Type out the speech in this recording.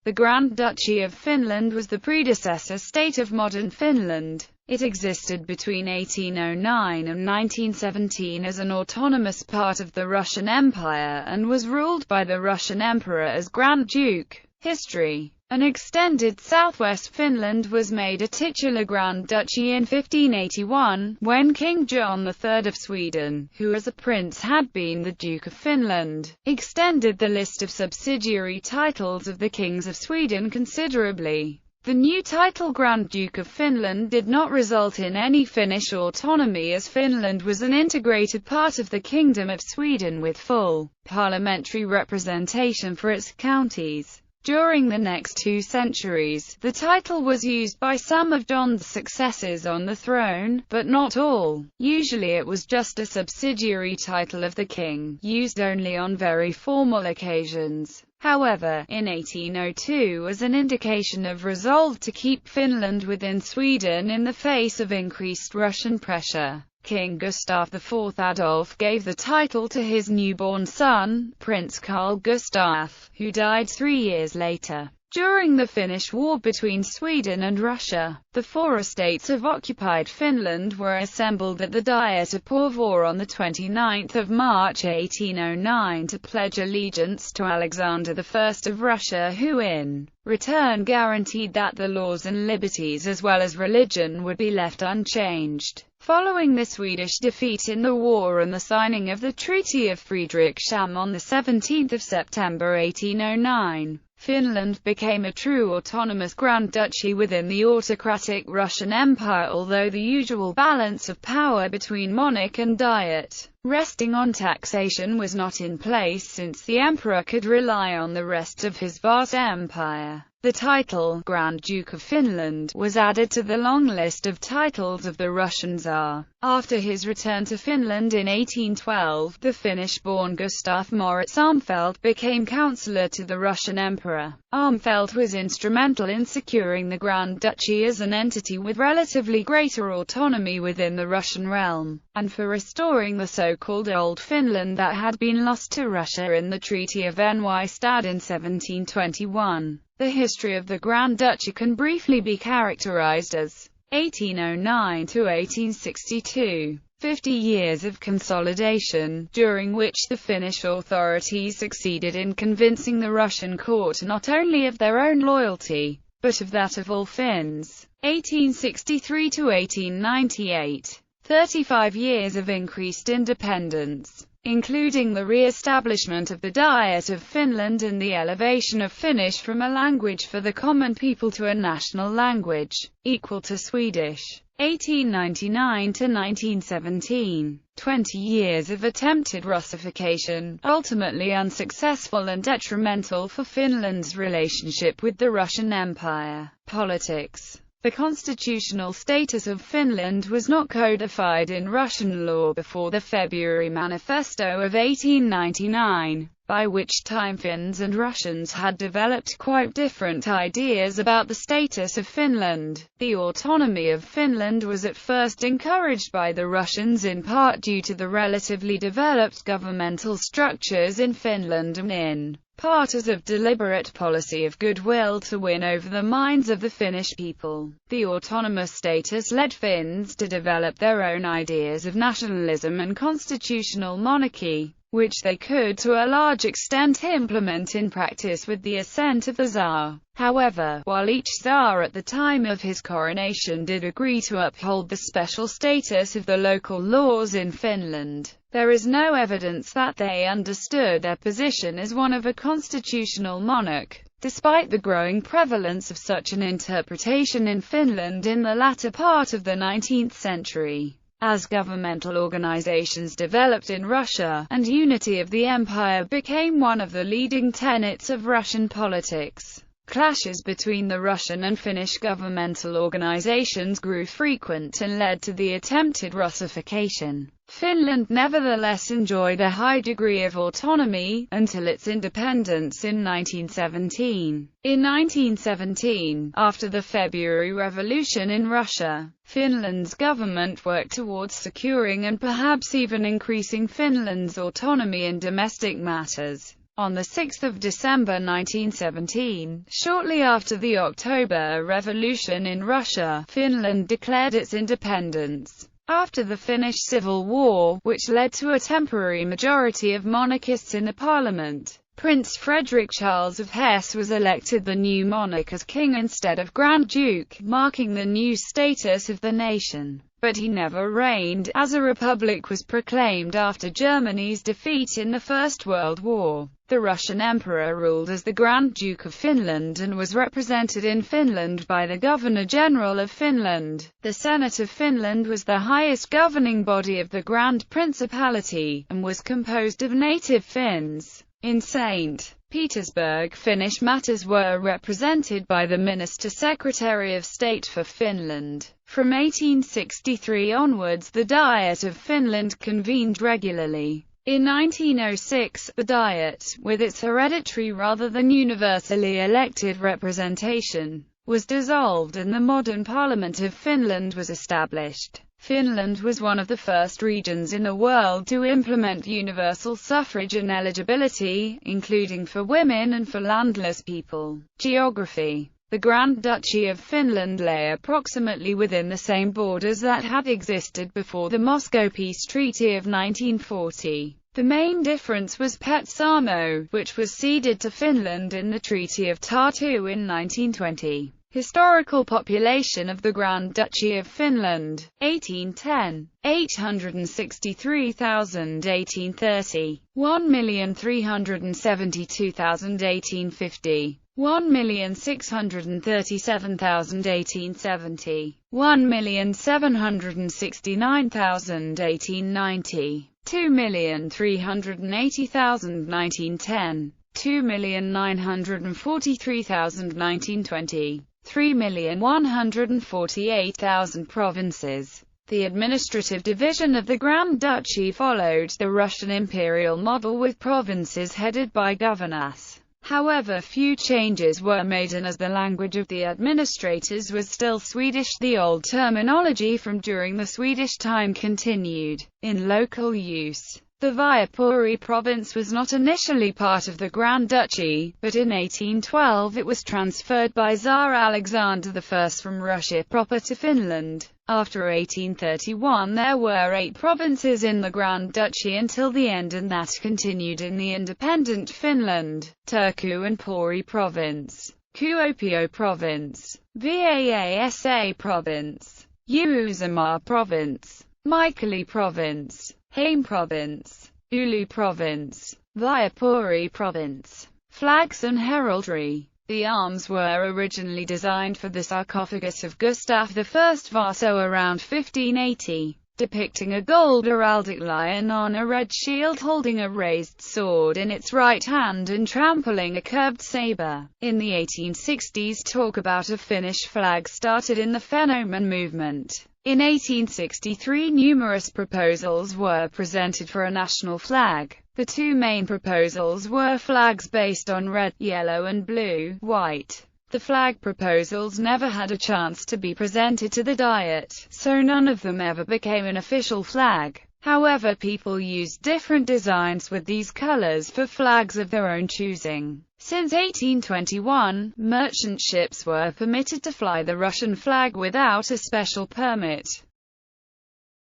The Grand Duchy of Finland was the predecessor state of modern Finland. It existed between 1809 and 1917 as an autonomous part of the Russian Empire, and was ruled by the Russian Emperor as Grand Duke. History. An extended southwest Finland was made a titular Grand Duchy in 1581, when King John III of Sweden, who as a prince had been the Duke of Finland, extended the list of subsidiary titles of the kings of Sweden considerably. The new title Grand Duke of Finland did not result in any Finnish autonomy, as Finland was an integrated part of the Kingdom of Sweden with full parliamentary representation for its counties. During the next 2 centuries, the title was used by some of John's successors on the throne, but not all. Usually it was just a subsidiary title of the king, used only on very formal occasions. However, in 1802, as an indication of resolve to keep Finland within Sweden in the face of increased Russian pressure, King Gustav IV Adolf gave the title to his newborn son, Prince Carl Gustaf, who died 3 years later. During the Finnish War between Sweden and Russia, the 4 estates of occupied Finland were assembled at the Diet of Porvoo on 29 March 1809 to pledge allegiance to Alexander I of Russia, who in return guaranteed that the laws and liberties as well as religion would be left unchanged. Following the Swedish defeat in the war and the signing of the Treaty of Friedrichshamm on 17 September 1809, Finland became a true autonomous Grand Duchy within the autocratic Russian Empire, although the usual balance of power between monarch and diet, resting on taxation, was not in place, since the emperor could rely on the rest of his vast empire. The title, Grand Duke of Finland, was added to the long list of titles of the Russian Tsar. After his return to Finland in 1812, the Finnish-born Gustaf Moritz Armfelt became councillor to the Russian emperor. Armfelt was instrumental in securing the Grand Duchy as an entity with relatively greater autonomy within the Russian realm, and for restoring the so-called Old Finland that had been lost to Russia in the Treaty of Nystad in 1721. The history of the Grand Duchy can briefly be characterized as 1809 to 1862, 50 years of consolidation, during which the Finnish authorities succeeded in convincing the Russian court not only of their own loyalty, but of that of all Finns. 1863 to 1898, 35 years of increased independence, including the re-establishment of the Diet of Finland and the elevation of Finnish from a language for the common people to a national language, equal to Swedish. 1899 to 1917, 20 years of attempted Russification, ultimately unsuccessful and detrimental for Finland's relationship with the Russian Empire. Politics. The constitutional status of Finland was not codified in Russian law before the February Manifesto of 1899, by which time Finns and Russians had developed quite different ideas about the status of Finland. The autonomy of Finland was at first encouraged by the Russians, in part due to the relatively developed governmental structures in Finland and in part as a deliberate policy of goodwill to win over the minds of the Finnish people. The autonomous status led Finns to develop their own ideas of nationalism and constitutional monarchy, which they could to a large extent implement in practice with the assent of the Tsar. However, while each Tsar at the time of his coronation did agree to uphold the special status of the local laws in Finland, there is no evidence that they understood their position as one of a constitutional monarch, despite the growing prevalence of such an interpretation in Finland in the latter part of the 19th century. As governmental organizations developed in Russia, and unity of the empire became one of the leading tenets of Russian politics, clashes between the Russian and Finnish governmental organizations grew frequent and led to the attempted Russification. Finland nevertheless enjoyed a high degree of autonomy, until its independence in 1917. In 1917, after the February Revolution in Russia, Finland's government worked towards securing and perhaps even increasing Finland's autonomy in domestic matters. On 6 December 1917, shortly after the October Revolution in Russia, Finland declared its independence. After the Finnish Civil War, which led to a temporary majority of monarchists in the parliament, Prince Frederick Charles of Hesse was elected the new monarch as king instead of Grand Duke, marking the new status of the nation. But he never reigned, as a republic was proclaimed after Germany's defeat in the First World War. The Russian Emperor ruled as the Grand Duke of Finland and was represented in Finland by the Governor-General of Finland. The Senate of Finland was the highest governing body of the Grand Principality, and was composed of native Finns. In St. Petersburg, Finnish matters were represented by the Minister-Secretary of State for Finland. From 1863 onwards, the Diet of Finland convened regularly. In 1906, the Diet, with its hereditary rather than universally elected representation, was dissolved and the modern Parliament of Finland was established. Finland was one of the first regions in the world to implement universal suffrage and eligibility, including for women and for landless people. Geography. The Grand Duchy of Finland lay approximately within the same borders that had existed before the Moscow Peace Treaty of 1940. The main difference was Petsamo, which was ceded to Finland in the Treaty of Tartu in 1920. Historical population of the Grand Duchy of Finland, 1810, 863,000 1830, 1,372,000 1850, 1,637,000 1870, 1,769,000 1890, 2,380,000 1910, 2,943,000 1920, 3,148,000 provinces. The administrative division of the Grand Duchy followed the Russian imperial model with provinces headed by governors. However, few changes were made, and as the language of the administrators was still Swedish, the old terminology from during the Swedish time continued in local use. The Viapuri province was not initially part of the Grand Duchy, but in 1812 it was transferred by Tsar Alexander I from Russia proper to Finland. After 1831 there were 8 provinces in the Grand Duchy until the end, and that continued in the independent Finland. Turku and Pori province, Kuopio province, Vaasa province, Uusimaa province, Mikkeli province, Heim province, Oulu province, Viapuri province. Flags and heraldry. The arms were originally designed for the sarcophagus of Gustav I Vasa around 1580, depicting a gold heraldic lion on a red shield holding a raised sword in its right hand and trampling a curved saber. In the 1860s, talk about a Finnish flag started in the Fennoman movement. In 1863 numerous proposals were presented for a national flag. The two main proposals were flags based on red, yellow and blue, white. The flag proposals never had a chance to be presented to the Diet, so none of them ever became an official flag. However, people used different designs with these colors for flags of their own choosing. Since 1821, merchant ships were permitted to fly the Russian flag without a special permit.